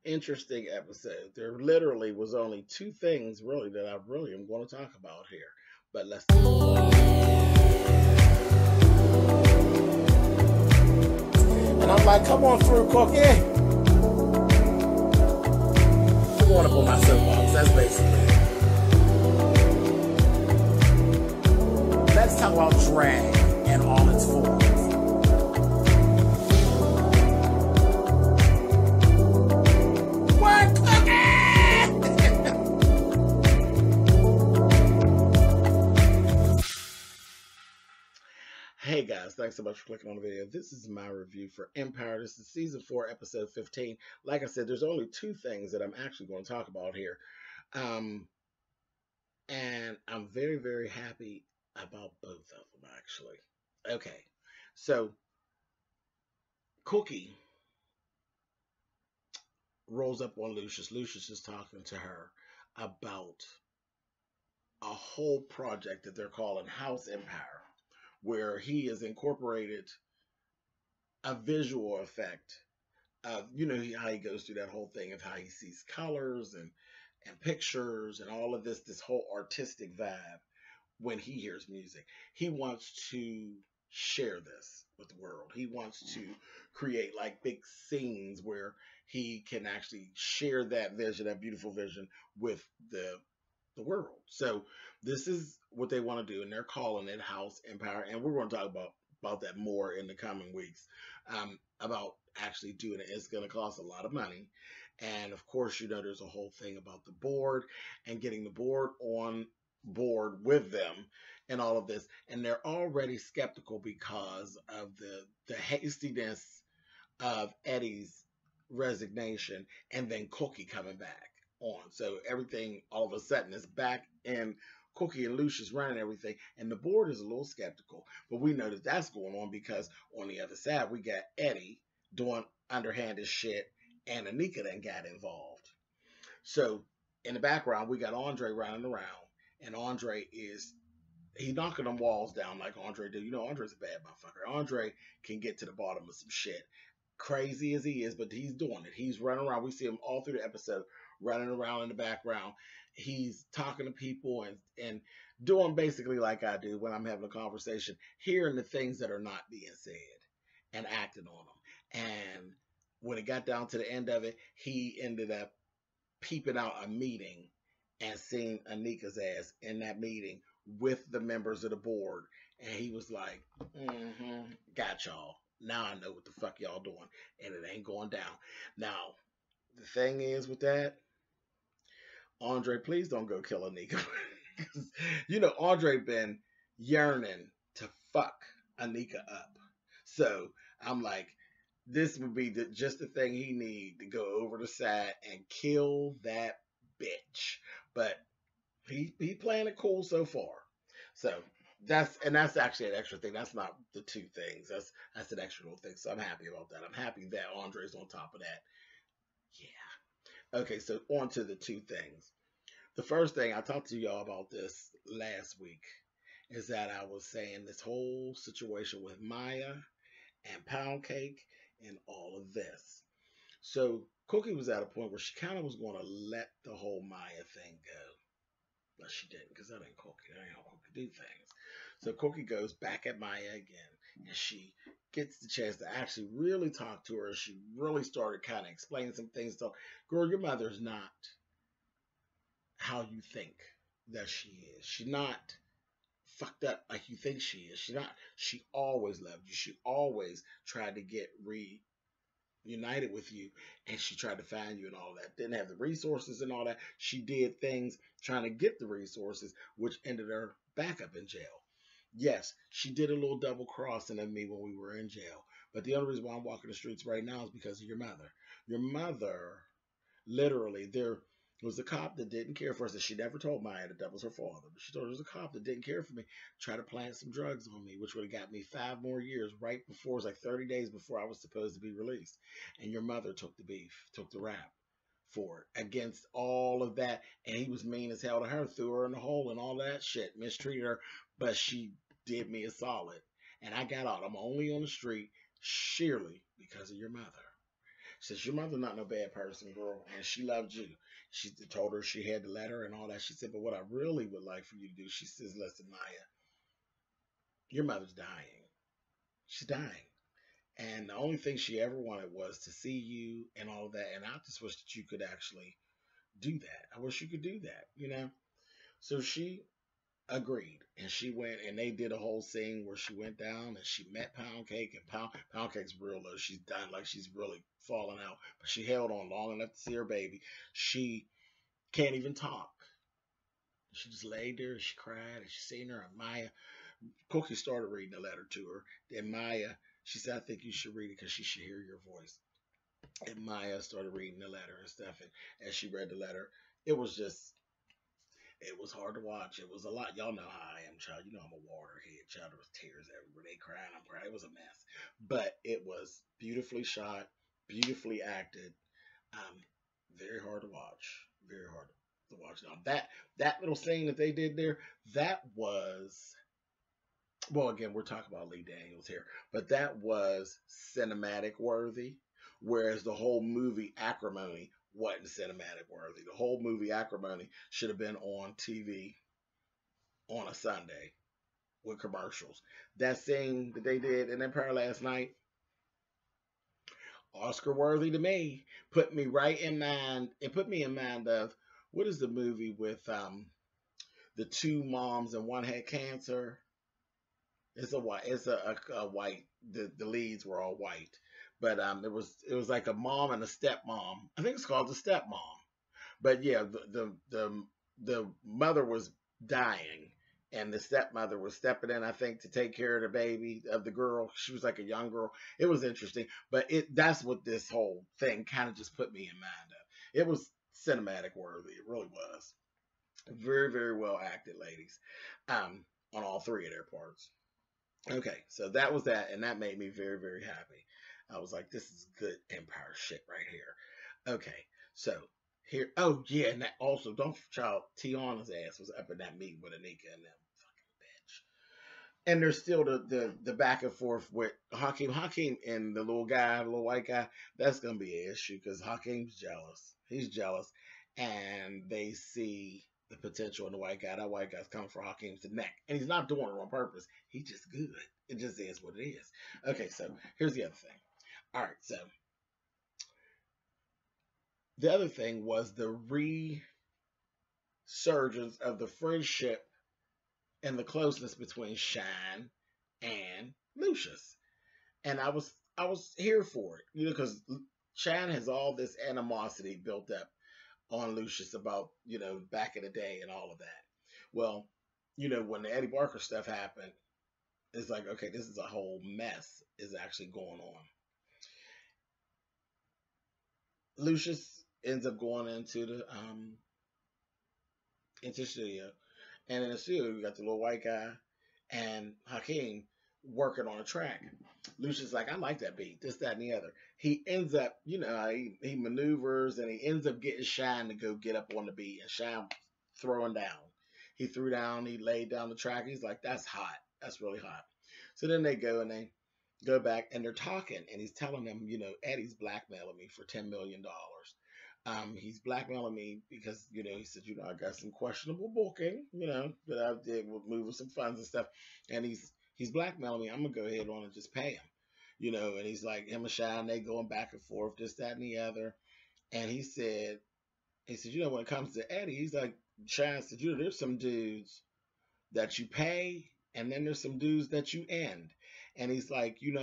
interesting episode. There literally was only two things really that I really am going to talk about here. But let's. And I'm like, come on through, Cookie. I'm going up on my soapbox. That's basically it. Let's talk about drag and all its forms. What, Hey guys, thanks so much for clicking on the video. This is my review for Empire. This is season 4, episode 15. Like I said, there's only two things that I'm actually going to talk about here. And I'm very, very happy about both of them, actually. Okay, so Cookie rolls up on Lucius. Lucius is talking to her about a whole project that they're calling House Empire, where he has incorporated a visual effect of, you know, how he goes through that whole thing of how he sees colors and pictures and all of this whole artistic vibe when he hears music. He wants to share this with the world. He wants to create like big scenes where he can actually share that vision, that beautiful vision, with the world. So this is what they want to do, and they're calling it House Empire, and we're going to talk about that more in the coming weeks, about actually doing it. It's going to cost a lot of money, and of course, you know, there's a whole thing about the board and getting the board on board with them and all of this, and they're already skeptical because of the hastiness of Eddie's resignation and then Cookie coming back on. So everything all of a sudden is back in Cookie and Lucius running everything, and the board is a little skeptical. But we know that that's going on because on the other side we got Eddie doing underhanded shit, and Anika then got involved. So in the background we got Andre running around, and Andre he's knocking them walls down like Andre do. You know, Andre's a bad motherfucker. Andre can get to the bottom of some shit. Crazy as he is, but he's doing it. He's running around. We see him all through the episode running around in the background. He's talking to people and doing basically like I do when I'm having a conversation, hearing the things that are not being said and acting on them. And when it got down to the end of it, he ended up peeping out a meeting and seeing Anika's ass in that meeting with the members of the board. And he was like, got y'all. Now I know what the fuck y'all doing, and it ain't going down. Now, the thing is with that, Andre, please don't go kill Anika. You know, Andre been yearning to fuck Anika up. So I'm like, this would be just the thing he need to go over the side and kill that bitch. But he playing it cool so far. So that's actually an extra thing. That's not the two things. That's an extra little thing. So I'm happy about that. I'm happy that Andre's on top of that. Yeah. Okay, so on to the two things. The first thing, I talked to y'all about this last week, is that I was saying this whole situation with Maya and Pound Cake and all of this. So Cookie was at a point where she kind of was going to let the whole Maya thing go. But she didn't, because that ain't Cookie. That ain't how Cookie do things. So Cookie goes back at Maya again, and she gets the chance to actually really talk to her. She really started kind of explaining some things to her. Girl, your mother's not how you think that she is. She's not fucked up like you think she is. She always loved you. She always tried to get reunited with you, and she tried to find you and all that. Didn't have the resources and all that. She did things trying to get the resources, which ended her back up in jail. Yes, she did a little double crossing of me when we were in jail. But the only reason why I'm walking the streets right now is because of your mother. Your mother, literally, there was a cop that didn't care for us, and she never told Maya that was her father. But she told her there was a cop that didn't care for me, tried to plant some drugs on me, which would have got me 5 more years right before, it was like 30 days before I was supposed to be released. And your mother took the beef, took the rap for it against all of that. And he was mean as hell to her, threw her in the hole and all that shit, mistreated her. But she did me a solid. And I got out. I'm only on the street sheerly because of your mother. She says, your mother's not no bad person, girl, and she loved you. She told her she had the letter and all that. She said, but what I really would like for you to do, she says, listen, Maya, your mother's dying. She's dying. And the only thing she ever wanted was to see you and all of that. And I just wish that you could actually do that. I wish you could do that, you know? So she agreed. And she went and they did a whole scene where she went down and she met Pound Cake. And Pound Cake's real low. She's done like she's really falling out. But she held on long enough to see her baby. She can't even talk. She just laid there and she cried and she seen her. And Maya, Cookie started reading the letter to her. And Maya, she said, I think you should read it because she should hear your voice. And Maya started reading the letter and stuff. And as she read the letter, it was just, it was hard to watch. It was a lot. Y'all know how I am, child. You know I'm a waterhead, child. There was tears everywhere. They crying, I'm crying. It was a mess. But it was beautifully shot, beautifully acted. Um, very hard to watch. Very hard to watch. Now that little scene that they did there, that was, well, again, we're talking about Lee Daniels here, but that was cinematic worthy, whereas the whole movie Acrimony wasn't cinematic worthy. The whole movie Acrimony should have been on TV on a Sunday with commercials. That scene that they did in Empire last night, Oscar worthy to me. Put me right in mind. It put me in mind of, what is the movie with the two moms and one had cancer? It's a white. It's a white. The leads were all white, but it was like a mom and a stepmom. I think it's called the stepmom. But yeah, the mother was dying, and the stepmother was stepping in, I think, to take care of the baby of the girl. She was like a young girl. It was interesting, but that's what this whole thing kind of just put me in mind of. It was cinematic worthy. It really was. Very, very well acted, ladies, on all three of their parts. Okay, so that was that, and that made me very, very happy. I was like, this is good Empire shit right here. Okay, so here, oh yeah, and that also, don't child, Tiana's ass was up in that meeting with Anika and them, fucking bitch. And there's still the back and forth with Hakeem. Hakeem and the little guy, the little white guy, that's gonna be an issue because Hakeem's jealous. He's jealous, and they see the potential in the white guy. That white guy's coming for Hakeem's neck. And he's not doing it on purpose. He's just good. It just is what it is. Okay, so here's the other thing. All right, so the other thing was the resurgence of the friendship and the closeness between Shine and Lucius. And I was here for it, because Shine has all this animosity built up on Lucius about, back in the day and all of that. Well, when the Eddie Barker stuff happened, it's like, okay, this is a whole mess is actually going on. Lucius ends up going into studio, and in the studio you got the little white guy and Hakeem working on a track. Lucius like, I like that beat, this, that, and the other. He ends up, he maneuvers and he ends up getting Shine to go get up on the beat, and Shine throwing down. He threw down, he laid down the track. He's like, that's hot. That's really hot. So then they go and they go back and they're talking, and he's telling them, Eddie's blackmailing me for $10 million. He's blackmailing me because, he said, I got some questionable booking, that I did with moving some funds and stuff. And he's blackmailing me. I'm going to go ahead on and just pay him, and he's like, him and Shine, they going back and forth, this, that, and the other. And he said, when it comes to Eddie, he's like, Shine said, there's some dudes that you pay, and then there's some dudes that you end. And he's like, he's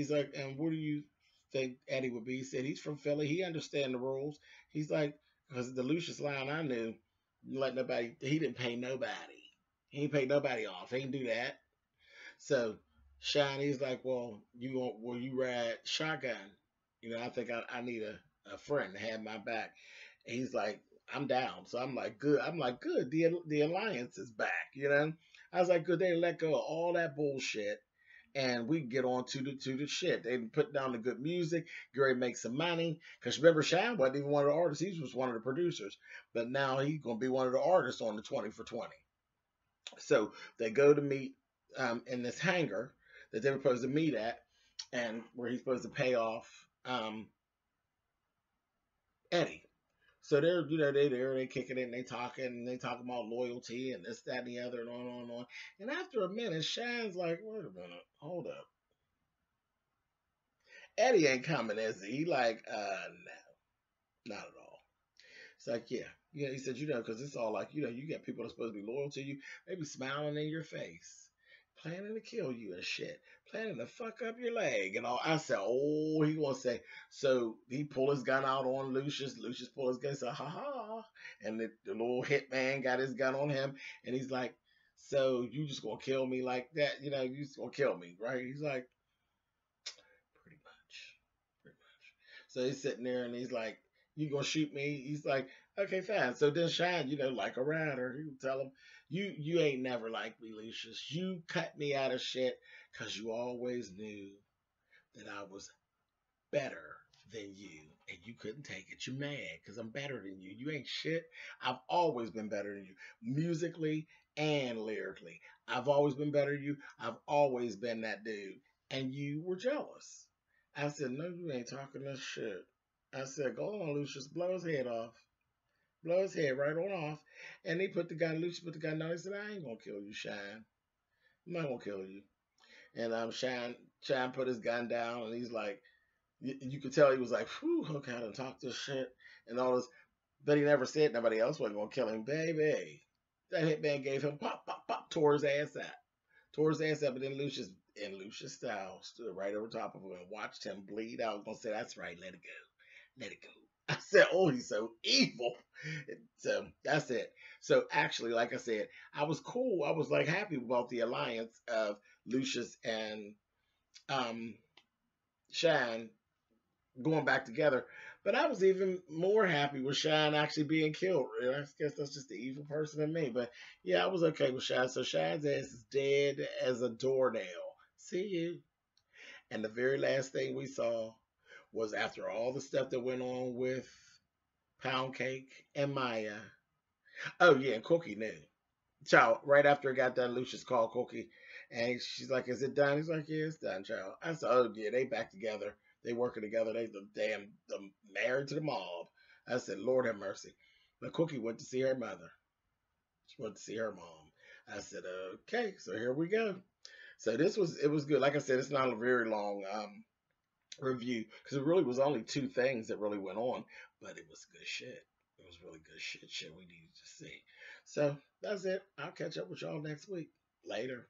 like, and what do you think Eddie would be? He said, he's from Philly. He understands the rules. He's like, because the Lucius line I knew, he didn't pay nobody. He didn't pay nobody off. He didn't do that. So Shine, he's like, well, will you ride shotgun? I think I need a friend to have my back. And he's like, I'm down. So I'm like, good. Good. The alliance is back, I was like, good. They let go of all that bullshit, and we get on to the shit. They put down the good music. Gary makes some money. Because remember, Shine wasn't even one of the artists. He was one of the producers. But now he's going to be one of the artists on the 20 for 20. So they go to meet in this hangar that they were supposed to meet at. and where he's supposed to pay off Eddie. So they're, they there, they kicking it, and they talking about loyalty and this, that, and the other, and on and on. And after a minute, Shine's like, wait a minute, hold up. Eddie ain't coming, is he? He like, no, not at all. It's like, yeah. Yeah, he said, because it's all like, you get people that's supposed to be loyal to you, they be smiling in your face, planning to kill you and shit, planning to fuck up your leg and all. I said, oh, he gonna say, so he pull his gun out on Lucius. Lucius pull his gun and say, ha ha. And the little hitman got his gun on him, and he's like, so you just gonna kill me like that? You just gonna kill me, right? He's like, pretty much. Pretty much. So he's sitting there and he's like, you gonna shoot me? He's like, okay, fine. So then Shine, like a rider, he would tell him, you ain't never liked me, Lucius. You cut me out of shit because you always knew that I was better than you. And you couldn't take it. You're mad because I'm better than you. You ain't shit. I've always been better than you, musically and lyrically. I've always been better than you. I've always been that dude. And you were jealous. I said, no, you ain't talking this shit. I said, go on, Lucius, blow his head off. Blow his head right on off. And Lucius put the gun down. He said, I ain't going to kill you, Shine. I'm not going to kill you. And Shine put his gun down, and he's like, you could tell he was like, whew, okay, I done talk this shit and all this. But he never said nobody else wasn't going to kill him. Baby, that hitman gave him pop, pop, pop, tore his ass out. But then Lucius, in Lucius style, stood right over top of him and watched him bleed out. I was going to say, that's right, let it go. Let it go. I said, oh, he's so evil. So that's it. So actually, like I said, I was cool. I was like happy about the alliance of Lucius and Shine going back together. But I was even more happy with Shine actually being killed. I guess that's just the evil person in me. But yeah, I was okay with Shine. So Shine's ass is dead as a doornail. See you. And the very last thing we saw was after all the stuff that went on with Pound Cake and Maya. Oh yeah, and Cookie knew. Child, right after it got done, Lucius called Cookie, and she's like, "Is it done?" He's like, "Yeah, it's done, child." I said, "Oh yeah, they back together. They working together. They the married to the mob." I said, "Lord have mercy." But Cookie went to see her mother. She went to see her mom. I said, "Okay, so here we go." So it was good. Like I said, it's not a very long review because it really was only two things that really went on, but it was good shit. It was really good shit we needed to see. So that's it. I'll catch up with y'all next week. Later.